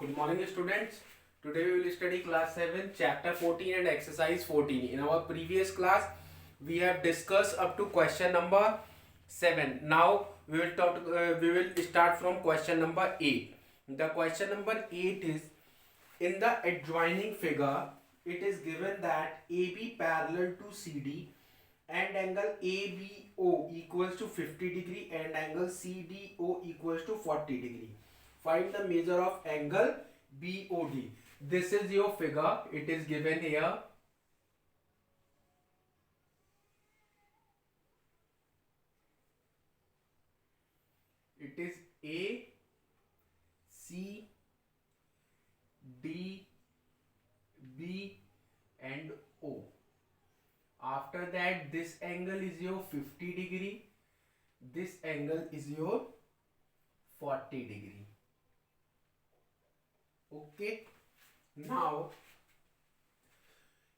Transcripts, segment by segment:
Good morning, students. Today we will study class 7, chapter 14 and exercise 14. In our previous class, we have discussed up to question number 7. Now we will start from question number 8. The question number 8 is, in the adjoining figure, it is given that AB parallel to CD and angle ABO equals to 50 degree and angle CDO equals to 40 degree. Find the measure of angle BOD. This is your figure. It is given here. It is A, C, D, B and O. After that, this angle is your 50 degree. This angle is your 40 degree. Okay. Now,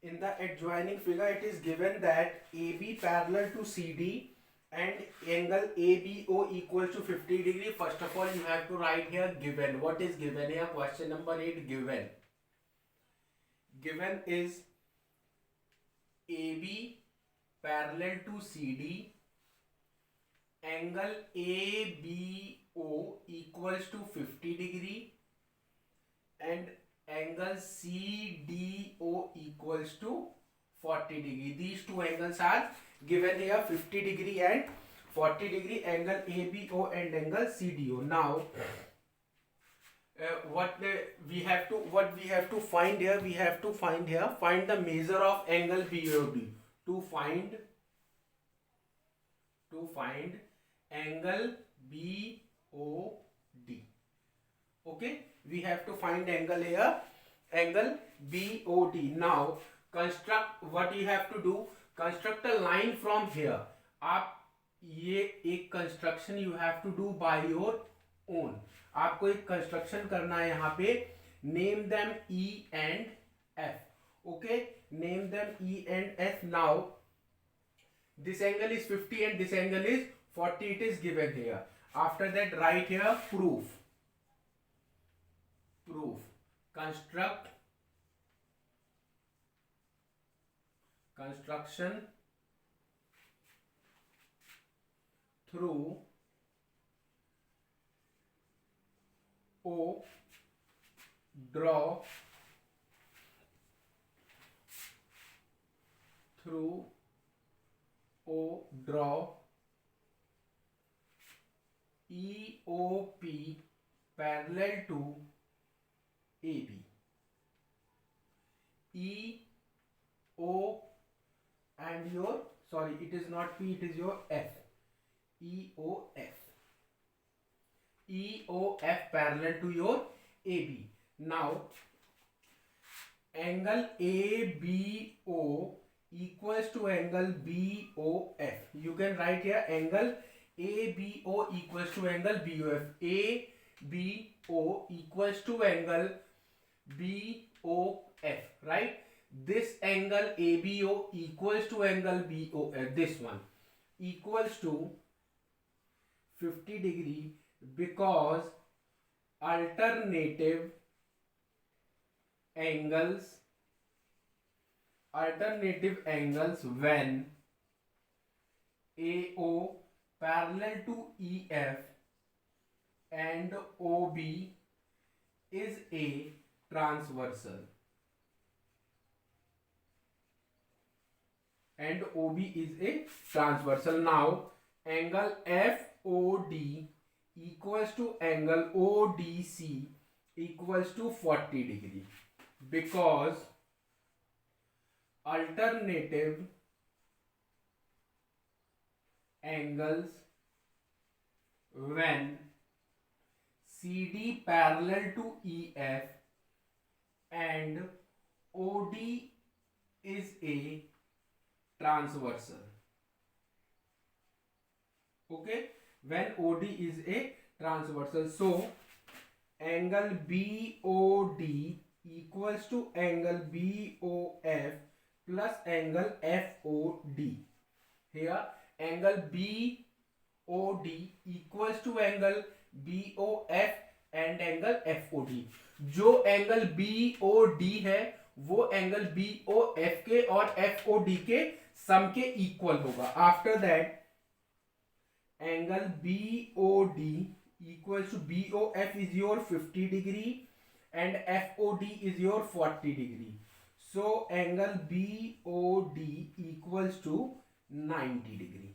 in the adjoining figure, it is given that AB parallel to CD and angle ABO equals to 50 degree. First of all, you have to write here given. What is given here? Question number 8, given. Given is AB parallel to CD, angle ABO equals to 50 degree and angle CDO equals to 40 degree. These two angles are given here, 50 degree and 40 degree, angle ABO and angle CDO. Now what we have to find here, find the measure of angle BOD. To find angle BOD. Okay, we have to find angle here, angle BOD. Now construct, what you have to do, construct a line from here. आप ये एक construction you have to do by your own. आपको एक construction करना है यहाँ पे. Name them E and F. Okay, name them E and F. Now this angle is 50 and this angle is 40. It is given here. After that, write here proof. Construction through O, draw through O, draw EOP parallel to AB. EO and your, sorry, it is not P, it is your F. EOF. EOF parallel to your AB. Now angle ABO equals to angle BOF. You can write here angle ABO equals to angle BOF. ABO equals to angle BOF, right? This angle ABO equals to angle BOF, this one, equals to 50 degree because alternative angles when AO parallel to EF and OB is a transversal. Now angle FOD equals to angle ODC equals to 40 degree because alternative angles when CD parallel to EF and OD is a transversal. Okay, when OD is a transversal, so angle BOD equals to angle BOF plus angle FOD. Here angle BOD equals to angle BOF and angle FOD। जो angle BOD है वो angle BOF के और FOD के सम के equal होगा। After that angle BOD equals to BOF is your 50 degree and FOD is your 40 degree. So angle BOD equals to 90 degree.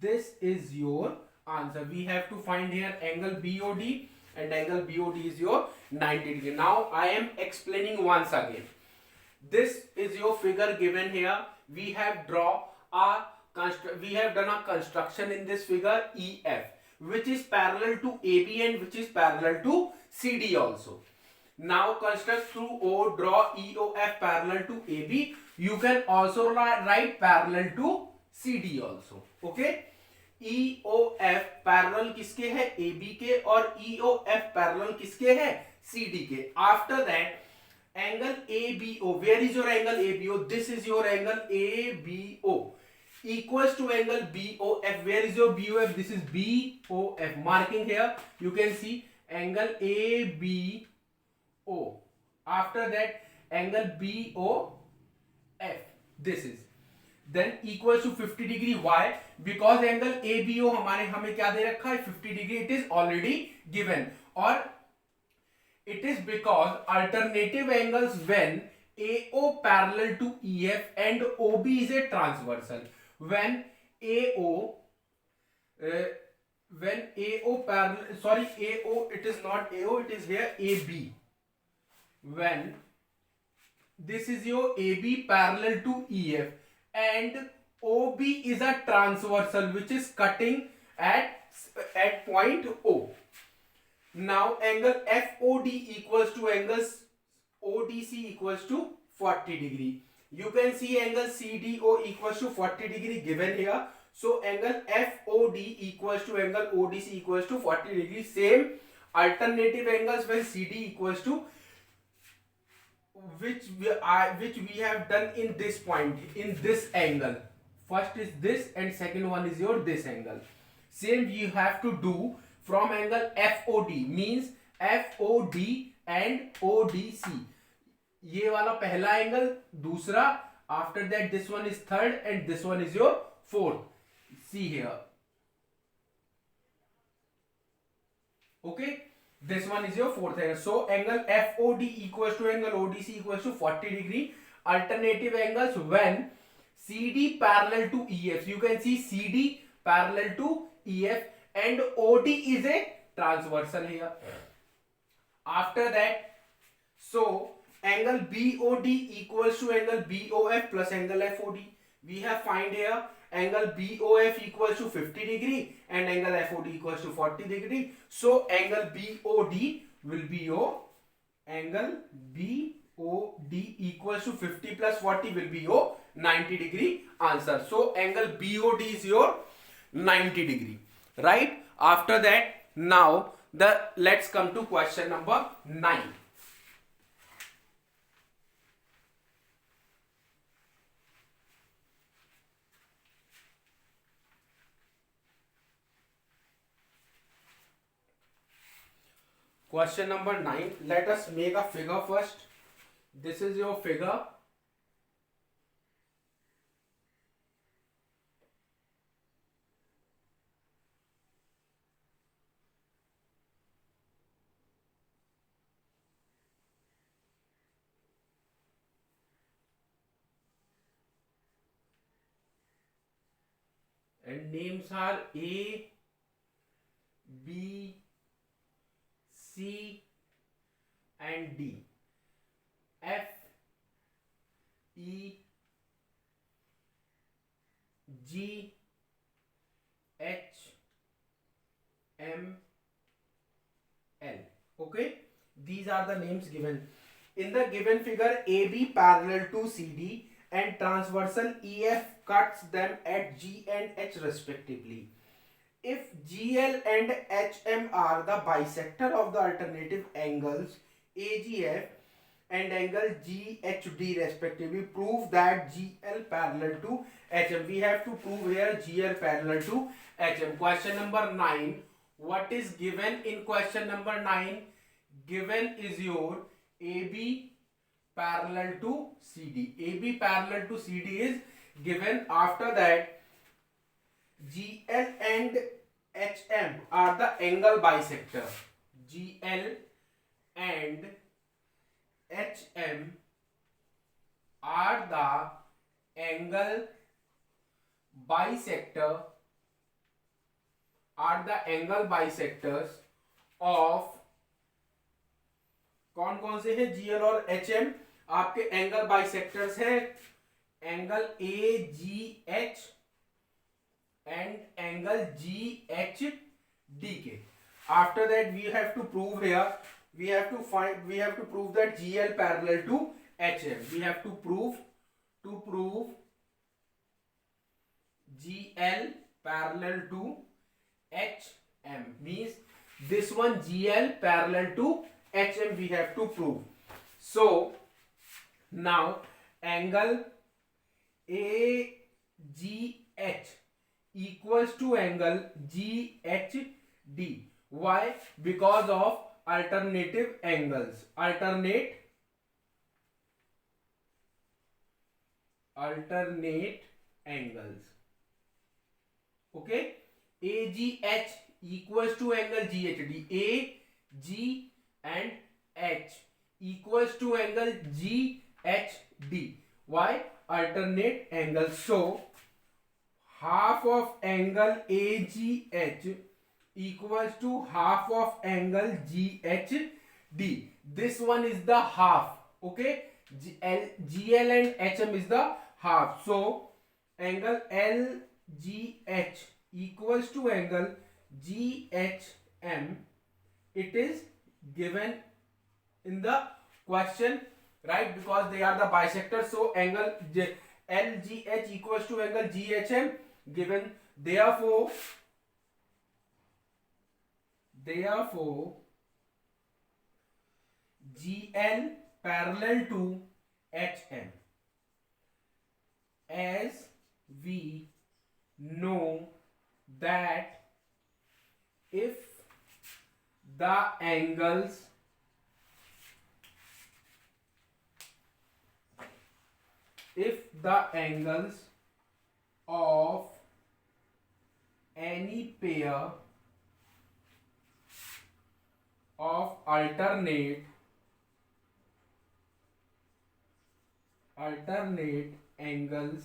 This is your answer. We have to find here angle BOD and angle BOD is your 90 degree. Now I am explaining once again. This is your figure given here. We have done a construction in this figure EF, which is parallel to AB and which is parallel to CD also. Now construct through O, draw EOF parallel to AB. You can also write parallel to CD also. Okay. EOF parallel किसके है? AB के, और EOF parallel किसके है? CD के. After that angle ABO, where is your angle ABO? This is your angle ABO equals to angle BOF. Where is your BOF? This is BOF. Marking here, you can see angle ABO. After that angle BOF. This is then equals to 50 degree. Why? Because angle ABO हमें क्या दे रखा है? 50 degree. It is already given. और it is because alternative angles when AO parallel to EF and OB is a transversal. When AO parallel, sorry, AO, it is not AO, it is here AB. When this is your AB parallel to EF and OB is a transversal which is cutting at point O. Now angle FOD equals to angle ODC equals to 40 degree. You can see angle CDO equals to 40 degree given here. So angle FOD equals to angle ODC equals to 40 degree. Same alternative angles when CD equals to which we have done in this point, in this angle. First is this and second one is your this angle. Same you have to do from angle FOD, means FOD and ODC. ये वाला पहला angle, दूसरा, after that this one is third and this one is your fourth. See here. Okay, this one is your fourth angle. So angle FOD equals to angle ODC equals to 40 degree. Alternative angles when CD parallel to EF. You can see CD parallel to EF and OD is a transversal here. After that, so angle BOD equals to angle BOF plus angle FOD. We have find here angle BOF equals to 50 degree and angle FOD equals to 40 degree. So angle BOD will be your angle BOD equals to 50 plus 40 will be your 90 degree answer. So angle BOD is your 90 degree, right? After that, now let's come to question number 9. Question number 9. Let us make a figure first. This is your figure. And names are A, B, C and D. F, E, G, H, M, L. Okay, these are the names given. In the given figure, AB parallel to CD and transversal EF cuts them at G and H respectively. If GL and HM are the bisector of the alternative angles AGF and angle GHD respectively, prove that GL parallel to HM. We have to prove here GL parallel to HM. Question number 9. What is given in question number 9? given is your AB parallel to CD. AB parallel to CD is given. After that, GL and HM are the angle bisector. GL and HM are the angle bisector, are the angle bisectors of कौन कौन से हैं? GL और HM आपके angle bisectors हैं, angle AGH and angle GHD के. After that we have to prove here, we have to prove that GL parallel to HM. We have to prove GL parallel to HM means this one GL parallel to HM we have to prove. So now angle AGH equals to angle GHD. Why? Because of alternative angles. Alternate angles. Okay. AGH equals to angle GHD. AG and H equals to angle GHD. Why? Alternate angles. So half of angle AGH equals to half of angle GHD. This one is the half. Okay. GL and HM is the half. So angle LGH equals to angle GHM. It is given in the question, right? Because they are the bisectors. So angle LGH equals to angle GHM given. Therefore GL parallel to HM. As we know that if the angles of any pair of alternate angles,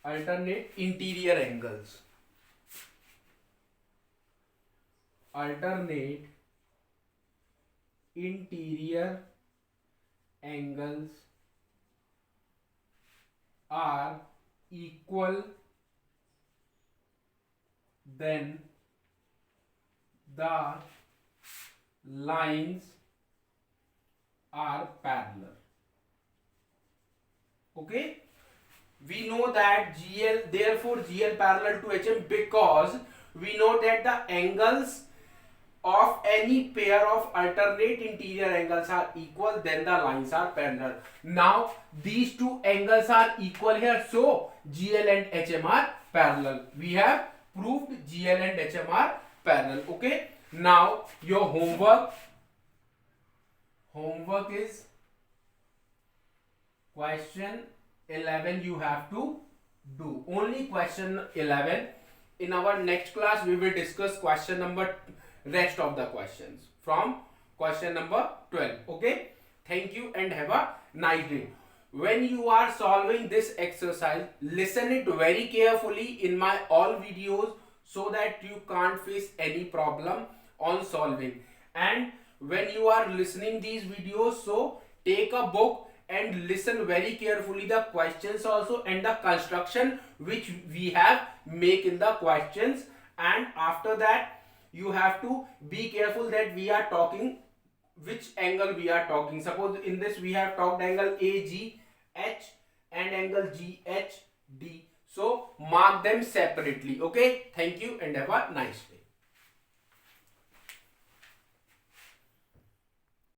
alternate interior angles, alternate interior angles are equal, then the lines are parallel. Okay, we know that GL, therefore GL parallel to HM, because we know that the angles of any pair of alternate interior angles are equal, then the lines are parallel. Now these two angles are equal here, so GL and HM are parallel. We have proved GL and HM are parallel. Okay, now your homework is question 11. You have to do only question 11. In our next class we will discuss question number, rest of the questions from question number 12. Okay, thank you and have a nice day. When you are solving this exercise, listen it very carefully in my all videos so that you can't face any problem on solving. And when you are listening these videos, so take a book and listen very carefully the questions also and the construction which we have make in the questions. And after that you have to be careful that we are talking which angle we are talking. Suppose in this we have talked angle AGH and angle GHD, so mark them separately. Okay, thank you and have a nice day.